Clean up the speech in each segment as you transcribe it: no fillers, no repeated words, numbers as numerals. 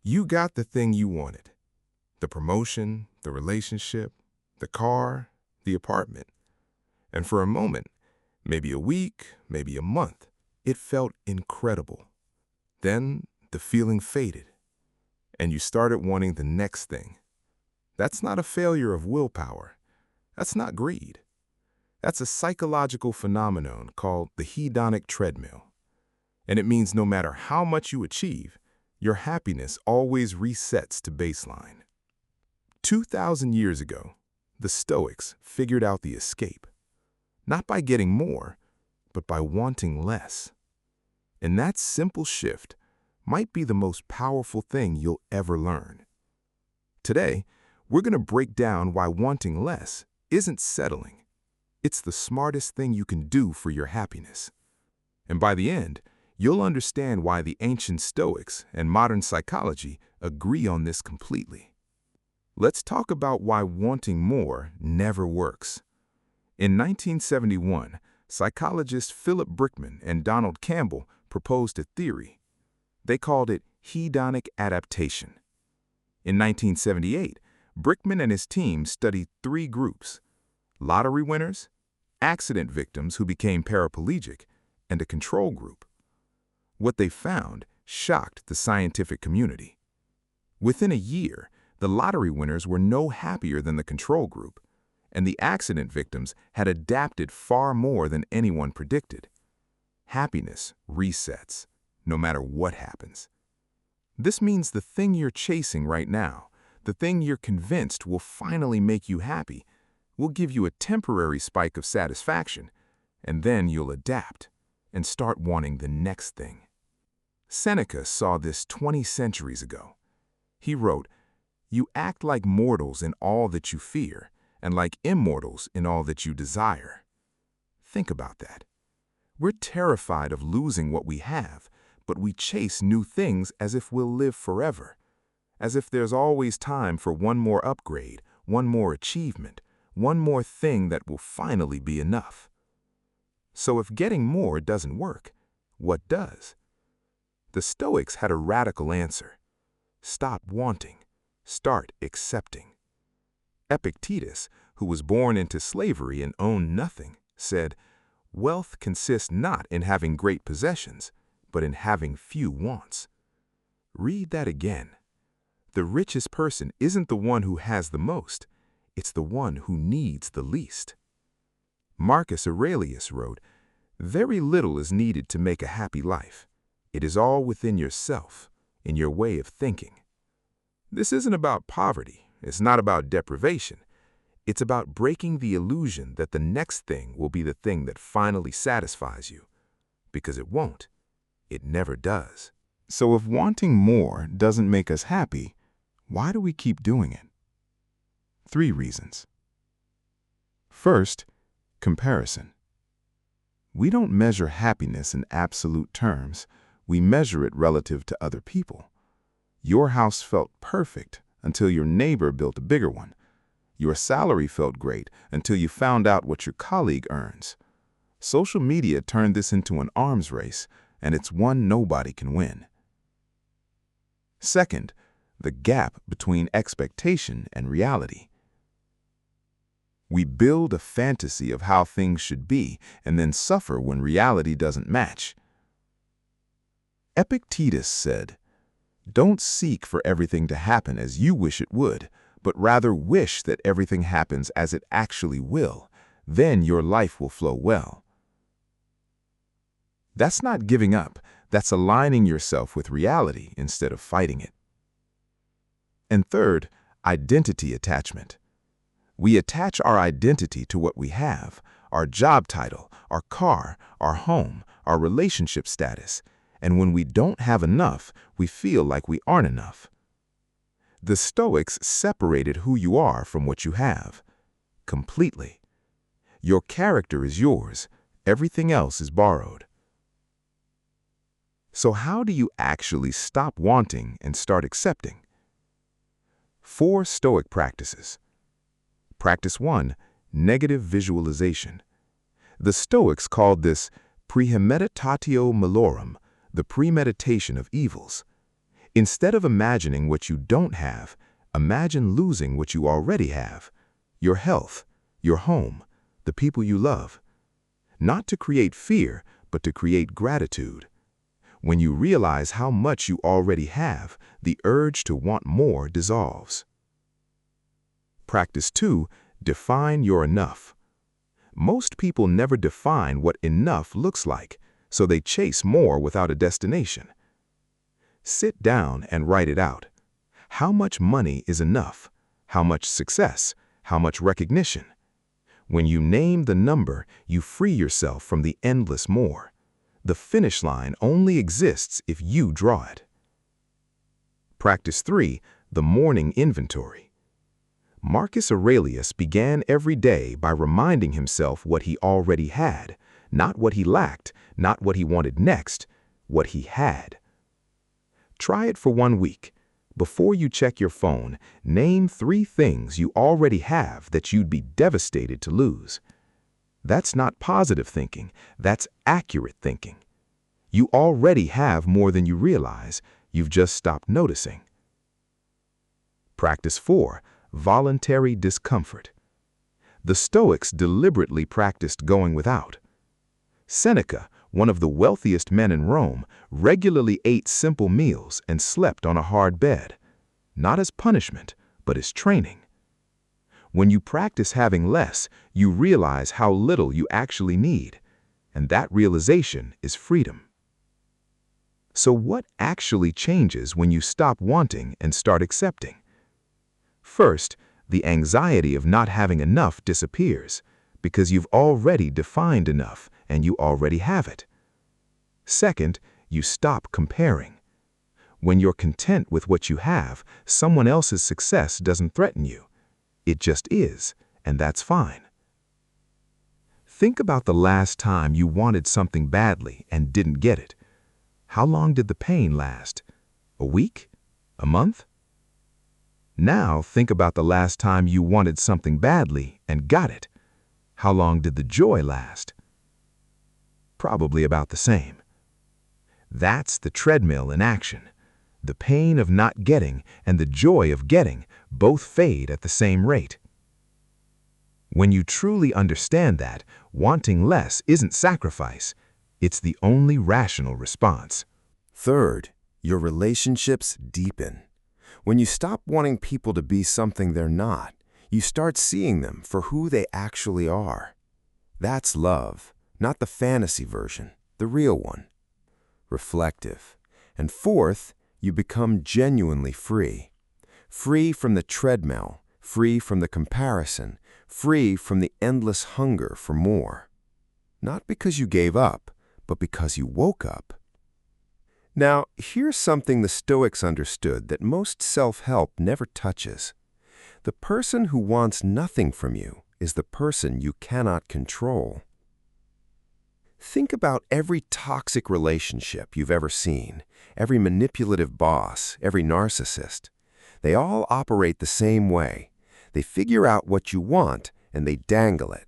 You got the thing you wanted. The promotion, the relationship, the car, the apartment. And for a moment, maybe a week, maybe a month, it felt incredible. Then the feeling faded, and you started wanting the next thing. That's not a failure of willpower. That's not greed. That's a psychological phenomenon called the hedonic treadmill. And it means no matter how much you achieve, your happiness always resets to baseline. 2,000 years ago, the Stoics figured out the escape, not by getting more, but by wanting less. And that simple shift might be the most powerful thing you'll ever learn. Today, we're going to break down why wanting less isn't settling. It's the smartest thing you can do for your happiness. And by the end, you'll understand why the ancient Stoics and modern psychology agree on this completely. Let's talk about why wanting more never works. In 1971, psychologists Philip Brickman and Donald Campbell proposed a theory. They called it hedonic adaptation. In 1978, Brickman and his team studied 3 groups: lottery winners, accident victims who became paraplegic, and a control group. What they found shocked the scientific community. Within a year, the lottery winners were no happier than the control group, and the accident victims had adapted far more than anyone predicted. Happiness resets, no matter what happens. This means the thing you're chasing right now, the thing you're convinced will finally make you happy, will give you a temporary spike of satisfaction, and then you'll adapt and start wanting the next thing. Seneca saw this 20 centuries ago. He wrote, "You act like mortals in all that you fear, and like immortals in all that you desire." Think about that. We're terrified of losing what we have, but we chase new things as if we'll live forever, as if there's always time for one more upgrade, one more achievement, one more thing that will finally be enough. So if getting more doesn't work, what does? The Stoics had a radical answer. Stop wanting. Start accepting. Epictetus, who was born into slavery and owned nothing, said, "Wealth consists not in having great possessions, but in having few wants." Read that again. The richest person isn't the one who has the most, it's the one who needs the least. Marcus Aurelius wrote, "Very little is needed to make a happy life. It is all within yourself, in your way of thinking." This isn't about poverty. It's not about deprivation. It's about breaking the illusion that the next thing will be the thing that finally satisfies you. Because it won't. It never does. So if wanting more doesn't make us happy, why do we keep doing it? 3 reasons. First, comparison. We don't measure happiness in absolute terms. We measure it relative to other people. Your house felt perfect until your neighbor built a bigger one. Your salary felt great until you found out what your colleague earns. Social media turned this into an arms race, and it's one nobody can win. Second, the gap between expectation and reality. We build a fantasy of how things should be and then suffer when reality doesn't match. Epictetus said, "Don't seek for everything to happen as you wish it would, but rather wish that everything happens as it actually will. Then your life will flow well." That's not giving up. That's aligning yourself with reality instead of fighting it. And third, identity attachment. We attach our identity to what we have, our job title, our car, our home, our relationship status. And when we don't have enough, we feel like we aren't enough. The Stoics separated who you are from what you have. Completely. Your character is yours. Everything else is borrowed. So how do you actually stop wanting and start accepting? 4 Stoic practices. Practice 1, negative visualization. The Stoics called this premeditatio malorum, the premeditation of evils. Instead of imagining what you don't have, imagine losing what you already have: your health, your home, the people you love. Not to create fear, but to create gratitude. When you realize how much you already have, the urge to want more dissolves. Practice 2, define your enough. Most people never define what enough looks like, so they chase more without a destination. Sit down and write it out. How much money is enough? How much success? How much recognition? When you name the number, you free yourself from the endless more. The finish line only exists if you draw it. Practice 3, the morning inventory. Marcus Aurelius began every day by reminding himself what he already had, not what he lacked, not what he wanted next, what he had. Try it for 1 week. Before you check your phone, name 3 things you already have that you'd be devastated to lose. That's not positive thinking, that's accurate thinking. You already have more than you realize, you've just stopped noticing. Practice 4, voluntary discomfort. The Stoics deliberately practiced going without. Seneca, one of the wealthiest men in Rome, regularly ate simple meals and slept on a hard bed, not as punishment, but as training. When you practice having less, you realize how little you actually need, and that realization is freedom. So what actually changes when you stop wanting and start accepting? First, the anxiety of not having enough disappears, because you've already defined enough and you already have it. Second, you stop comparing. When you're content with what you have, someone else's success doesn't threaten you. It just is, and that's fine. Think about the last time you wanted something badly and didn't get it. How long did the pain last? A week? A month? Now think about the last time you wanted something badly and got it. How long did the joy last? Probably about the same. That's the treadmill in action. The pain of not getting and the joy of getting both fade at the same rate. When you truly understand that, wanting less isn't sacrifice, it's the only rational response. Third, your relationships deepen. When you stop wanting people to be something they're not, you start seeing them for who they actually are. That's love, not the fantasy version, the real one. Reflective. And fourth, you become genuinely free. Free from the treadmill, free from the comparison, free from the endless hunger for more. Not because you gave up, but because you woke up. Now, here's something the Stoics understood that most self-help never touches. The person who wants nothing from you is the person you cannot control. Think about every toxic relationship you've ever seen, every manipulative boss, every narcissist. They all operate the same way. They figure out what you want and they dangle it.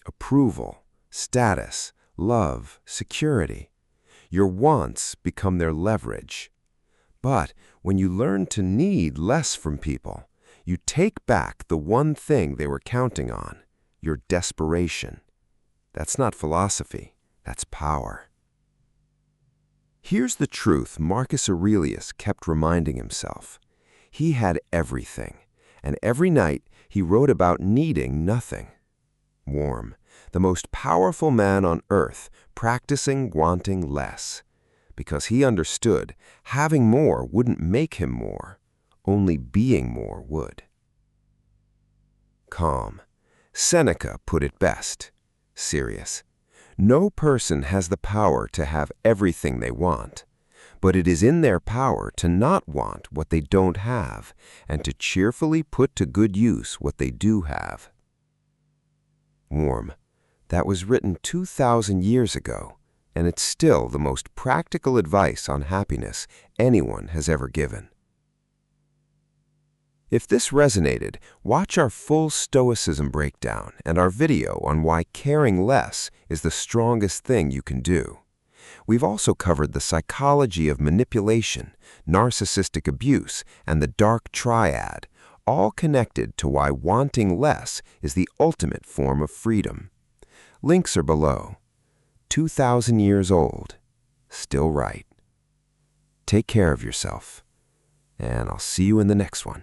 Approval, status, love, security. Your wants become their leverage. But when you learn to need less from people, you take back the one thing they were counting on, your desperation. That's not philosophy, that's power. Here's the truth Marcus Aurelius kept reminding himself. He had everything, and every night he wrote about needing nothing. Warm, the most powerful man on earth, practicing wanting less, because he understood having more wouldn't make him more, only being more would. Calm. Seneca put it best. Serious. No person has the power to have everything they want, but it is in their power to not want what they don't have and to cheerfully put to good use what they do have. Warm. That was written 2,000 years ago, and it's still the most practical advice on happiness anyone has ever given. If this resonated, watch our full Stoicism breakdown and our video on why caring less is the strongest thing you can do. We've also covered the psychology of manipulation, narcissistic abuse, and the dark triad, all connected to why wanting less is the ultimate form of freedom. Links are below. 2,000 years old, still right. Take care of yourself, and I'll see you in the next one.